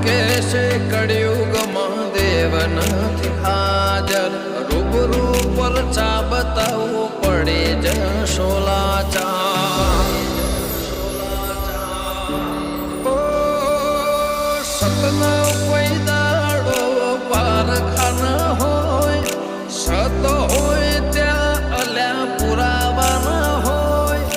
કેશે કળિયુગમાં દેવ નથી હાજર રૂબરૂ પરચા બતાવવું પડે જશો લાચાર સતના કોઈ દાડો પારખાના હોય સત હોય ત્યાં અલ્યા પુરાવાના હોય